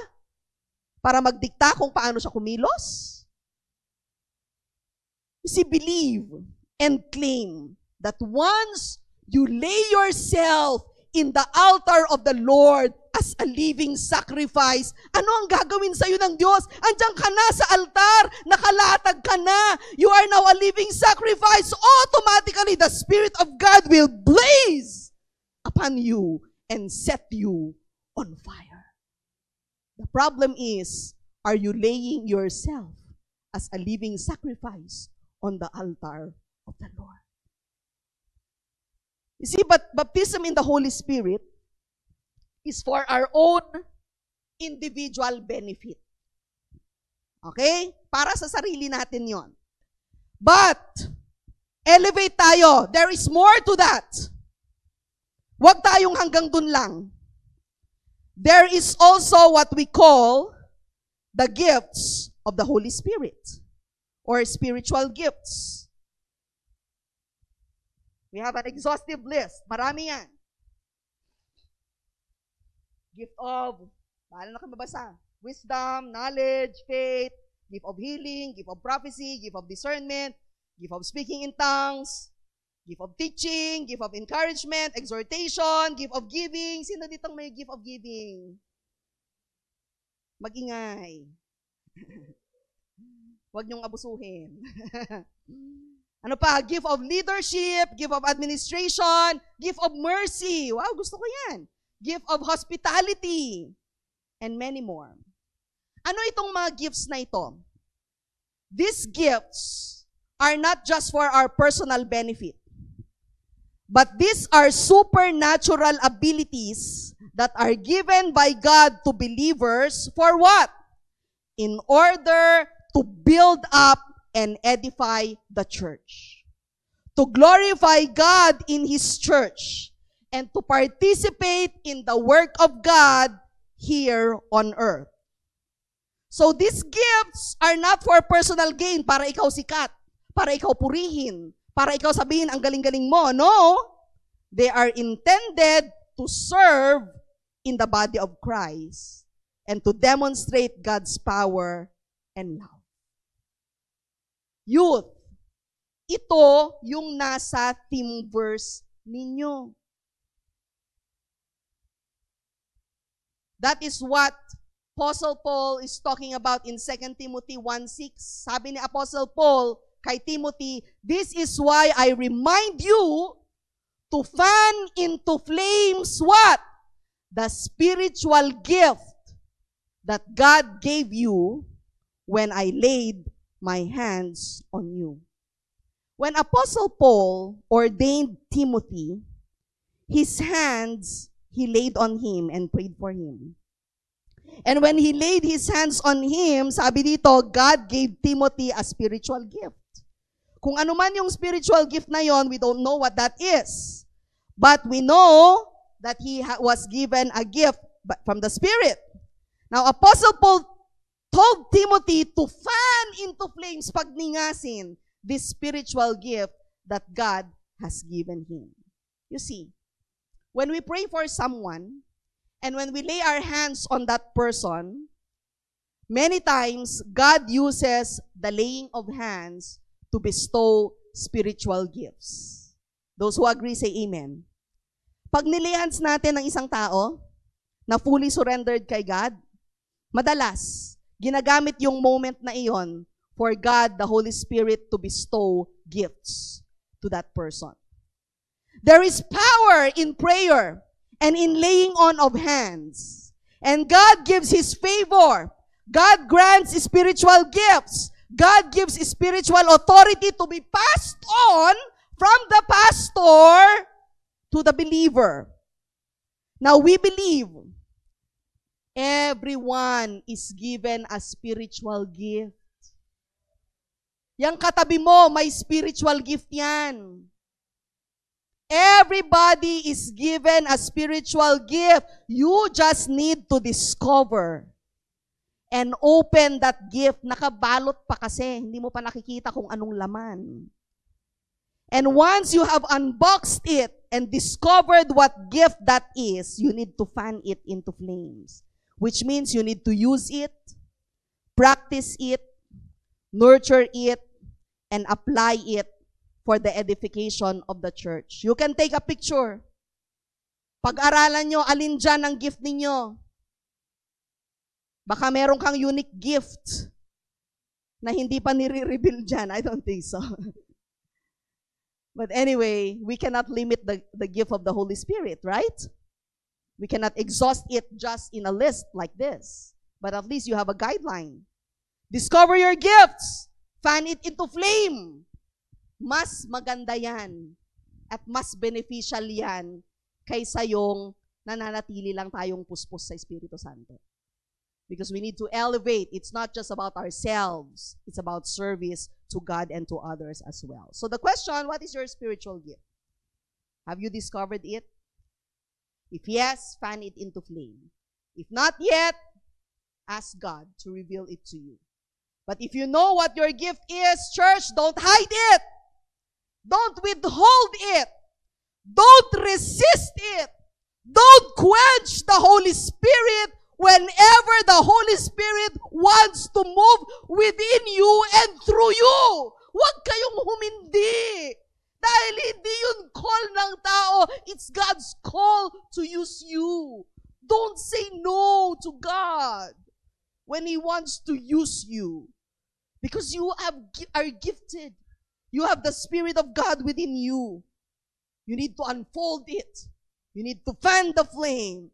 Para magdikta kung paano siya kumilos? You see, believe and claim that once you lay yourself in the altar of the Lord as a living sacrifice, ano ang gagawin sa iyo ng Diyos? Andiyan ka na sa altar, nakalatag ka na. You are now a living sacrifice. Automatically, the Spirit of God will blaze upon you and set you on fire. The problem is, are you laying yourself as a living sacrifice on the altar of the Lord? You see, but baptism in the Holy Spirit is for our own individual benefit. Okay? Para sa sarili natin yon. But, elevate tayo. There is more to that. Huwag tayong hanggang dun lang. There is also what we call the gifts of the Holy Spirit or spiritual gifts. We have an exhaustive list. Marami yan. Gift of, paano na kayo mabasa? Wisdom, knowledge, faith, gift of healing, gift of prophecy, gift of discernment, gift of speaking in tongues, gift of teaching, gift of encouragement, exhortation, gift of giving. Sino ditong may gift of giving? Mag-ingay. Huwag niyong abusuhin. Ano pa? Gift of leadership, gift of administration, gift of mercy. Wow, gusto ko yan. Gift of hospitality, and many more. Ano itong mga gifts na ito? These gifts are not just for our personal benefit, but these are supernatural abilities that are given by God to believers for what? In order to build up and edify the church. To glorify God in His church and to participate in the work of God here on earth. So these gifts are not for personal gain, para ikaw sikat, para ikaw purihin, para ikaw sabihin ang galing-galing mo. No, they are intended to serve in the body of Christ and to demonstrate God's power and love. Youth, ito yung nasa theme verse ninyo. That is what Apostle Paul is talking about in 2 Timothy 1:6. Sabi ni Apostle Paul kay Timothy, "This is why I remind you to fan into flames what? The spiritual gift that God gave you when I laid my hands on you." When Apostle Paul ordained Timothy, his hands he laid on him and prayed for him. And when he laid his hands on him, sabi dito, God gave Timothy a spiritual gift. Kung ano man yung spiritual gift na yon, we don't know what that is. But we know that he was given a gift from the Spirit. Now, Apostle Paul told Timothy to fan into flames, pagningasin, this spiritual gift that God has given him. You see, when we pray for someone, and when we lay our hands on that person, many times, God uses the laying of hands to bestow spiritual gifts. Those who agree, say amen. Pag nilay hands natin ng isang tao na fully surrendered kay God, madalas, ginagamit yung moment na iyon for God, the Holy Spirit, to bestow gifts to that person. There is power in prayer and in laying on of hands. And God gives His favor. God grants spiritual gifts. God gives spiritual authority to be passed on from the pastor to the believer. Now, we believe everyone is given a spiritual gift. Yang katabi mo, may spiritual gift yan. Everybody is given a spiritual gift. You just need to discover and open that gift. Nakabalot pa kasi. Hindi mo pa nakikita kung anong laman. And once you have unboxed it and discovered what gift that is, you need to fan it into flames. Which means you need to use it, practice it, nurture it, and apply it for the edification of the church. You can take a picture. Pag-aralan nyo, alin dyan ang gift ninyo. Baka meron kang unique gift na hindi pa nire-reveal dyan. I don't think so. But anyway, we cannot limit the gift of the Holy Spirit, right? We cannot exhaust it just in a list like this. But at least you have a guideline. Discover your gifts. Fan it into flame. Mas maganda yan at mas beneficial yan kaysa yung nananatili lang tayong puspos sa Espiritu Santo. Because we need to elevate. It's not just about ourselves. It's about service to God and to others as well. So the question, what is your spiritual gift? Have you discovered it? If yes, fan it into flame. If not yet, ask God to reveal it to you. But if you know what your gift is, church, don't hide it. Don't withhold it. Don't resist it. Don't quench the Holy Spirit whenever the Holy Spirit wants to move within you and through you. Huwag kayong humindi. Dahil hindi yun call ng tao. It's God's call to use you. Don't say no to God when He wants to use you. Because you are gifted. You have the Spirit of God within you. You need to unfold it. You need to fan the flame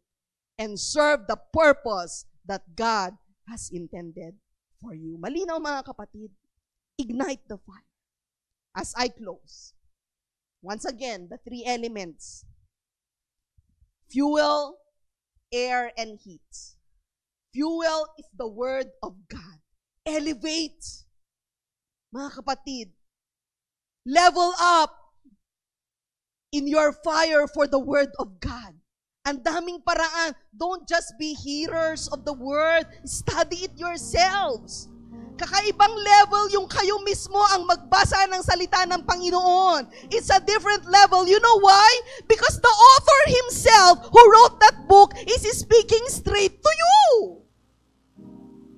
and serve the purpose that God has intended for you. Malinaw mga kapatid. Ignite the fire. As I close, once again, the three elements. Fuel, air, and heat. Fuel is the Word of God. Elevate. Mga kapatid, level up. in your fire for the Word of God. Ang daming paraan. Don't just be hearers of the Word. Study it yourselves. Kakaibang level yung kayo mismo ang magbasa ng salita ng Panginoon. It's a different level. You know why? Because the author himself who wrote that book is speaking straight to you.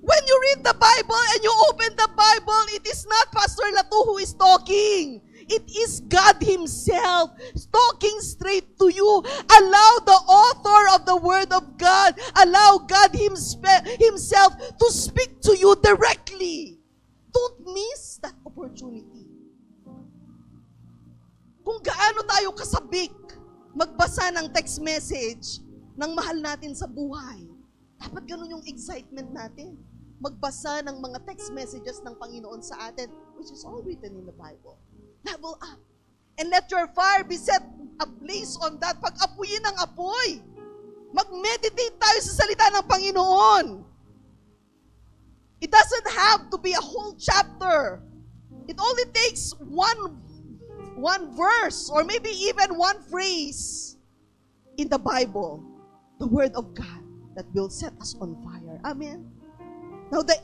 When you read the Bible and you open the Bible, it is not Pastor Latu who is talking. It is God Himself talking straight to you. Allow the author of the Word of God, allow God Himself to speak to you directly. Don't miss that opportunity. Kung gaano tayo kasabik magbasa ng text message ng mahal natin sa buhay, dapat ganun yung excitement natin. Magbasa ng mga text messages ng Panginoon sa atin, which is all written in the Bible. Level up. And let your fire be set ablaze on that. Pag-apuyin ang apoy. Mag-meditate tayo sa salita ng Panginoon. It doesn't have to be a whole chapter. It only takes one verse or maybe even one phrase in the Bible, the Word of God that will set us on fire. Amen. Now the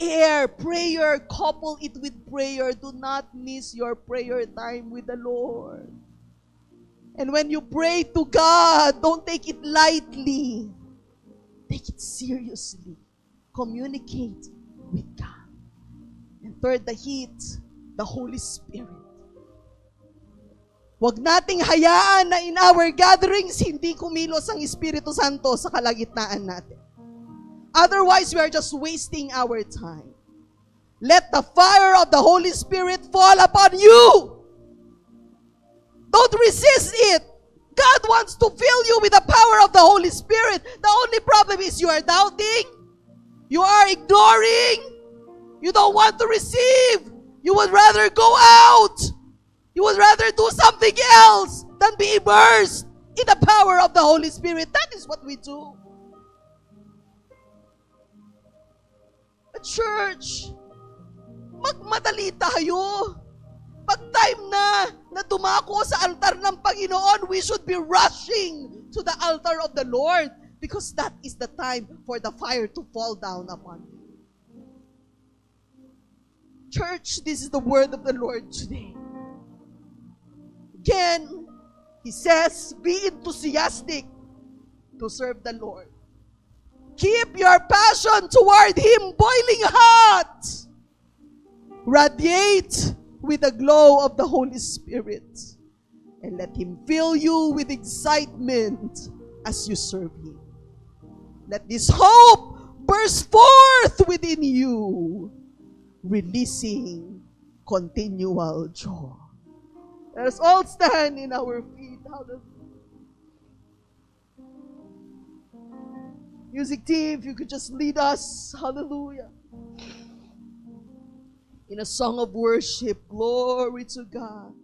prayer, couple it with prayer. Do not miss your prayer time with the Lord. And when you pray to God, don't take it lightly. Take it seriously. Communicate with God. And third, the heat, the Holy Spirit. Huwag nating hayaan na in our gatherings, hindi kumilos ang Espiritu Santo sa kalagitnaan natin. Otherwise, we are just wasting our time. Let the fire of the Holy Spirit fall upon you. Don't resist it. God wants to fill you with the power of the Holy Spirit. The only problem is you are doubting. You are ignoring. You don't want to receive. You would rather go out. You would rather do something else than be immersed in the power of the Holy Spirit. That is what we do. Church, magmadali tayo. Pag time na dumako sa altar ng Panginoon, we should be rushing to the altar of the Lord because that is the time for the fire to fall down upon you. Church, this is the word of the Lord today. Again, He says, be enthusiastic to serve the Lord. Keep your passion toward Him boiling hot. Radiate with the glow of the Holy Spirit. And let Him fill you with excitement as you serve Him. Let this hope burst forth within you, releasing continual joy. Let us all stand in our feet. Hallelujah. Music team, if you could just lead us, hallelujah, in a song of worship. Glory to God.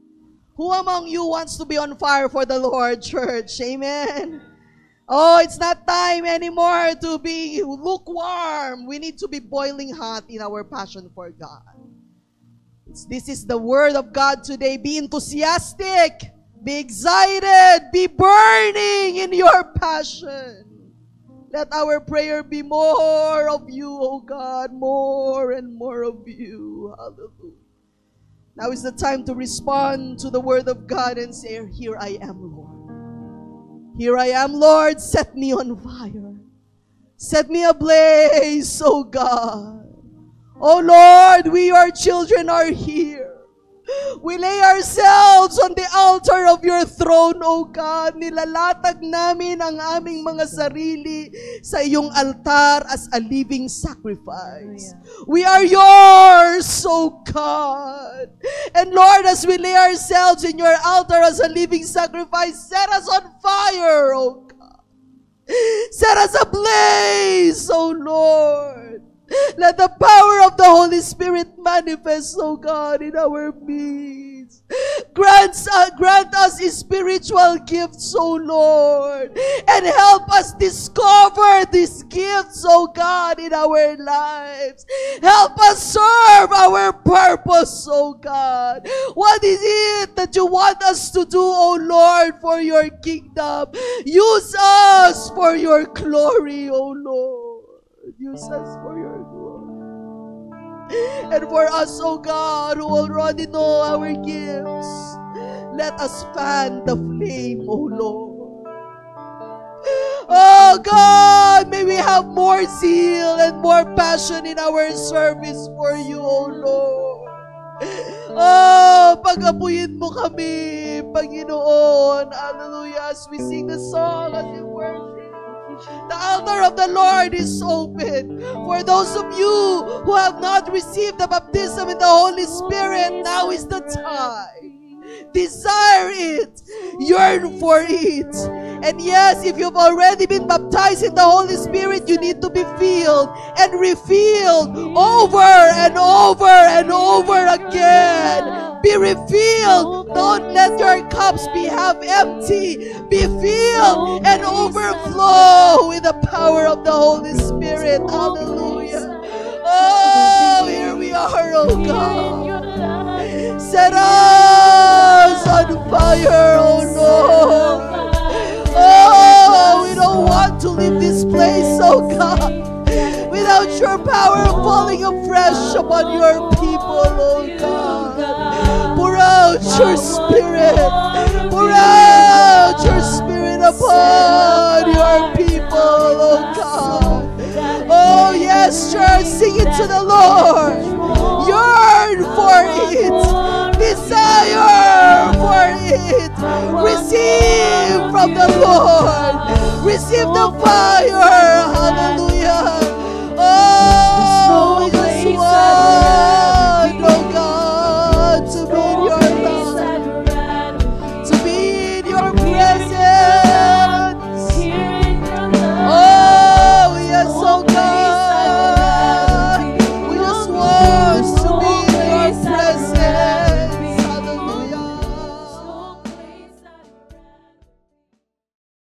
Who among you wants to be on fire for the Lord, church? Amen. Oh, it's not time anymore to be lukewarm. We need to be boiling hot in our passion for God. This is the word of God today. Be enthusiastic. Be excited. Be burning in your passion. Let our prayer be more of you, O God, more and more of you. Hallelujah. Now is the time to respond to the word of God and say, here I am, Lord. Here I am, Lord. Set me on fire. Set me ablaze, O God. O Lord, we, your children, are here. We lay ourselves on the altar of your throne, O God. Nilalatag namin ang aming mga sarili sa iyong altar as a living sacrifice. We are yours, O God. And Lord, as we lay ourselves in your altar as a living sacrifice, set us on fire, O God. Set us ablaze, O Lord. Let the power of the Holy Spirit manifest, O God, in our midst. Grant grant us spiritual gifts, O Lord, and help us discover these gifts, O God, in our lives. Help us serve our purpose, O God. What is it that you want us to do, O Lord, for your kingdom? Use us for your glory, O Lord. Use us for your glory. And for us, O God, who already know our gifts, let us fan the flame, O Lord. Oh God, may we have more zeal and more passion in our service for you, O Lord. Oh, pag-apuyin mo kami, Panginoon. Hallelujah. As we sing the song, as we worship, the altar of the Lord is open. For those of you who have not received the baptism in the Holy Spirit, now is the time. Desire it. Yearn for it. And yes, if you've already been baptized in the Holy Spirit, you need to be filled and refilled over and over and over again. Be refilled. Don't let your cups be half empty. Be filled and overflow with the power of the Holy Spirit. Hallelujah. Oh, here we are, oh God. Set us on fire, oh Lord. Oh, we don't want to leave this place, oh God, without your power falling afresh upon your people, oh God. Pour out your spirit. Pour out your spirit upon your people, oh God. Oh yes, church, sing it to the Lord. Yearn for it. Desire for it. Receive from the Lord. Receive the fire